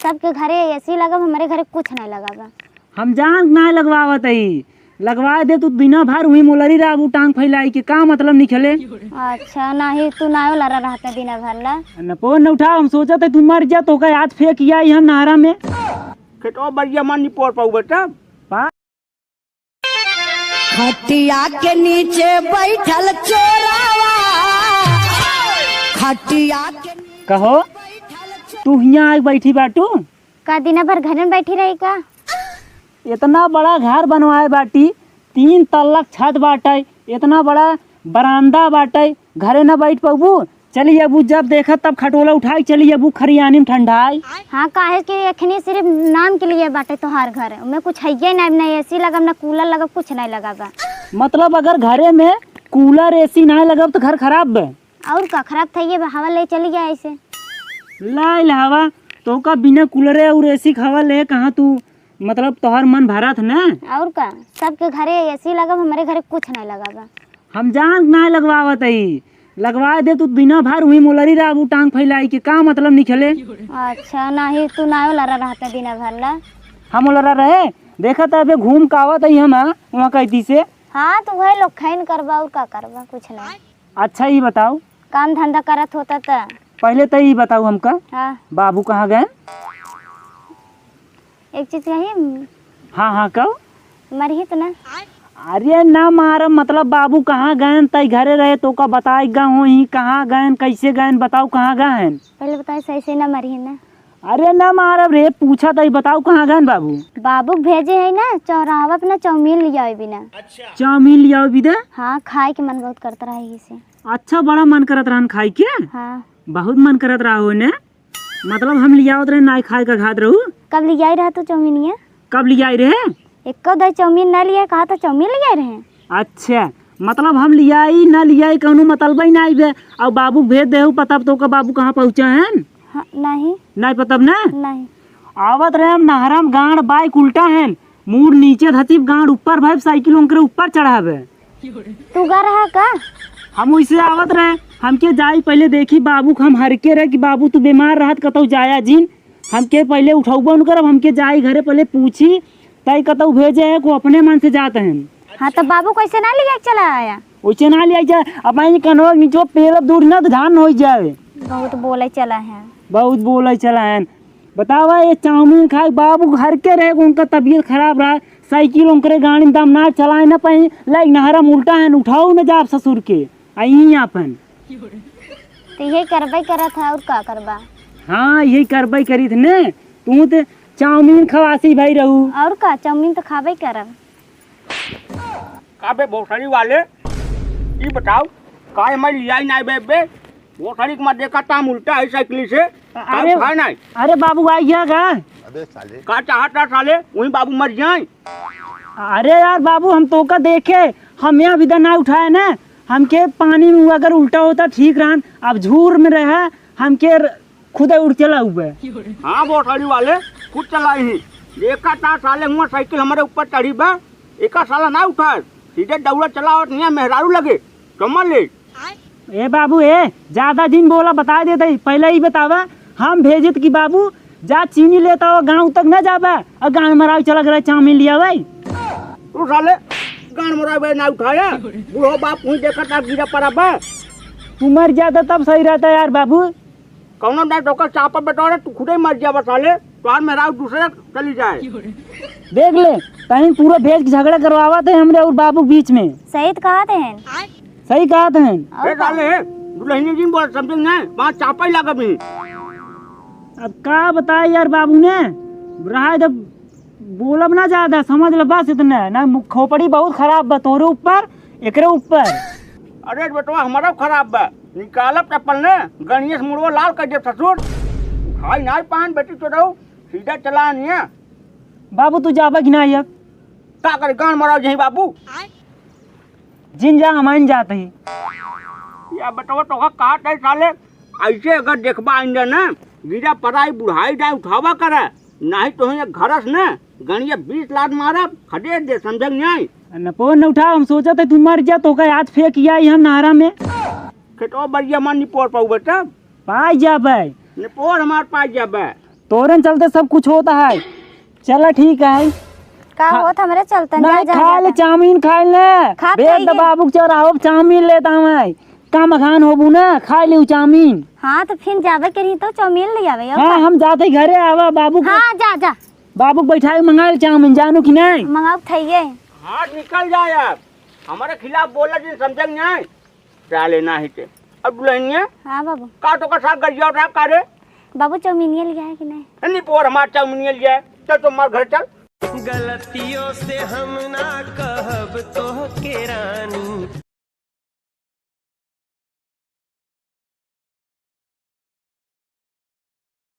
सबके घरे एसी लगा, हमारे घरे कुछ नहीं लगा बा। हम जान नहीं लगवावत है, लगवा दे तू बिना भर हुई मोलरी राबू टांग फैलाई के का मतलब निकले। अच्छा नहीं, तू ना लड़ा रहता बिना भर ला न फोन न उठा, हम सोचा था तू मर जा तो का आज फेंक किया हम नहरा में। खेतो बढ़िया मन नहीं पोड़ पाऊ बेटा। खटिया के नीचे बैठल चोरावा, खटिया के कहो तू यहाँ आके बैठी बाटू, का दिन भर घर में बैठी रही का? इतना बड़ा घर बनवाए बाटी, 3 तल्ला छत बाटे, इतना बड़ा बरामदा बाटे, घरे न बैठ पाबू। चलिए अबू जब देखा तब खटोला उठाई, चलिए अबू खरियानी में ठंडाई। हाँ काहे कि एखनी सिर्फ नाम के लिए बाटे तोहार घर में कुछ है नहीं, ना एसी लगा ना कूलर लगा, कुछ नहीं लगा बा। मतलब अगर घरे में कूलर एसी नहीं लगा तो घर खराब बा। और का खराब था ये हवा ले चली गया ऐसे लाई हवा तो का बिना कूलर और एसी हवा ले कहाँ तू, मतलब तोहर मन भरा था ना। और का सबके घरे एसी लगा, हमारे घरे कुछ नहीं लगा बा। हम जान नहीं लगवावत है, लगवा दे तू बिना भर हुई मोलरी राबू टांग फैलाई के का मतलब निकले। अच्छा नहीं, तू ना लड़ा रहता बिना भर ला। हम लड़ा रहे देखा था अबे घूम के आवत है हम वहाँ कहती से। हाँ तो वही लोग खैन करबा और का करबा, कुछ नहीं। अच्छा ये बताओ, काम धंधा करत होता था पहले तो ये बताओ हमका, हाँ बाबू कहाँ गए? एक चीज कही, हाँ हाँ कहो। मरही तो ना। अरे ना मार, मतलब बाबू कहाँ गए? तय घरे रहे तो का बताए गाँव ही कहाँ गए, कैसे गए, बताओ कहाँ गए? पहले बताए सही से ना मरही ना। अरे ना मार रे, पूछा था बताओ कहाँ गए बाबू? बाबू भेजे है ना चौराहा पे ना चाउमीन लिया है बिना। चाउमीन लिया बिदा? हाँ खाए के मन बहुत करता रहा इसे। अच्छा बड़ा मन करत रहन खाई के? हाँ बहुत मन करत रहा हो ने, मतलब हम लिया रहे ना खाए का खात रहू। कब लिया ही रहा तू चाउमीन? ये कब लिया रहे? एक दो चाउमीन ना लिया, कहा था चाउमीन लिया रहे। अच्छा मतलब हम लिया ही ना लिया ही कहूँ मतलब ही नहीं बे। और बाबू भेज दे पता तो का बाबू कहाँ पहुँचा है? हाँ, नहीं पता ना। नहीं आवत रहे हम नहरा में, गांड बाइक उल्टा है, मूड नीचे धतीब गांड ऊपर भाई साइकिल उनके ऊपर चढ़ावे। तू गा रहा का? हम वैसे आवत रहे, हमके जाई पहले देखी बाबू हम हरके रहे कि बाबू तू बीमार रहत कतौ जाया जिन, हमके पहले उठौबा न करब, हमके जाई घरे पहले पूछी तय कतौ भेजे है को अपने मन से जाते हैं। हाँ तो बाबू कैसे ना लिया चला आया? वैसे ना लिया जाए, अब कनो नीचो पेड़ दूर ना तो धान हो जाए। बहुत बोले चला है, बहुत बोले चला है। बतावा ये चाउमीन खाए बाबू घर के रहे, उनका तबीयत खराब रहा, साइकिल उनके गाड़ी में दम ना चलाए ना पाए, लाइक नहरा में उल्टा है, उठाओ न जाब ससुर के आई अपन। तो यही करबे करा था और का करबा? हाँ यही करबे करी थे ने, तू तो चाउमीन खवासी भाई रहू। और का चाउमीन तो खाबे करब। काबे भोसड़ी वाले ये बताओ काय मैं लिया ही नहीं बे, भोसड़ी को मत देखा ताम उल्टा है साइकिल से। अरे खाए नहीं। अरे बाबू आई गया का चाहता साले वही बाबू मर जाए। अरे यार बाबू हम तो का देखे, हम यहाँ विदा ना उठाए ना, हमके पानी में अगर उल्टा होता ठीक रहा, अब झूर में रहा हमके खुद उड़ चला हुआ। हाँ भोसड़ी वाले खुद चलाई ही देखा था साले हुआ साइकिल हमारे ऊपर चढ़ी बा, एक साला ना उठा सीधे दौड़ा चला और नहीं मेहरारू लगे समझ ले। ए बाबू ए ज्यादा दिन बोला बता देते पहले ही बतावा, हम भेजित कि बाबू जा चीनी लेता हो गाँव तक न जाबा और गाँव मराव चला गया चाउमीन लिया भाई। तू साले गान मरा ना उठाया, बूढ़ो बाप वही देखा था गिरा पड़ा बा। तू मर जाता तब सही रहता यार बाबू। कौन ना तो चापा बेटा तू खुद ही मर जा साले, तो मेरा दूसरे चली जाए। देख ले कहीं पूरा भेज के झगड़ा करवावा थे हमरे और बाबू बीच में। सही तो कहा थे, सही कहा थे। ए साले दुल्हनी जी बोल समझ ना वहाँ चापा ही लगा भी। अब का बताए यार बाबू ने, रहा जब बोलब ना ज्यादा समझ लो बस इतना ना, खोपड़ी बहुत खराब बा तोरे ऊपर एकरे ऊपर। अरे बेटवा हमारा खराब बा, निकालब चप्पल ने गणेश मुड़वा लाल कर दे ससुर। भाई ना पान बेटी तो रहो सीधा चला नहीं है। बाबू तू जाबा कि ना अब का करे गान मराओ यही बाबू जिन जा हमान जाते ही या बेटवा तो काट है साले। ऐसे अगर देखबा आइंदा ना गिरा पराई बुढ़ाई जाए उठावा करे, नहीं तो ये घरस न गणिया 20 लाख मारा खदे दे समझ नहीं। न फोन न उठा, हम सोचा था तू मर जा तो का आज फेंक किया हम नहरा में। खेतो बढ़िया मन नहीं पोड़ पाऊ बेटा, पाई जा भाई ने पोड़ हमार पास जाबे। तोरन चलते सब कुछ होता है। चला ठीक है। का होत हमरे चलतन नहीं जा खा ले चाउमीन खाए ले। खा बेद खाइए। बाबू चौराहो चाउमीन लेता मैं। का मखान होबू ना खा ले चाउमीन। हाँ तो फिर जावे के रही तो चाउमीन ले आवे। हाँ हम जाते घरे आवा बाबू हाँ जा जा बाबू बैठाए मंगाए चाउमीन जानू कि नहीं। मंगाओ थइए। हाथ निकल जाए अब हमारे खिलाफ बोला जी समझेंगे नहीं क्या लेना है ते अब दुल्हनिया हाँ बाबू। का तो का साथ गरिया उठा करे बाबू चाउमीन लिया है कि नहीं? नहीं पोर हमार चाउमीन ले जाए चल तुम मार घर चल। गलतियों से हम ना कहब तो के रानी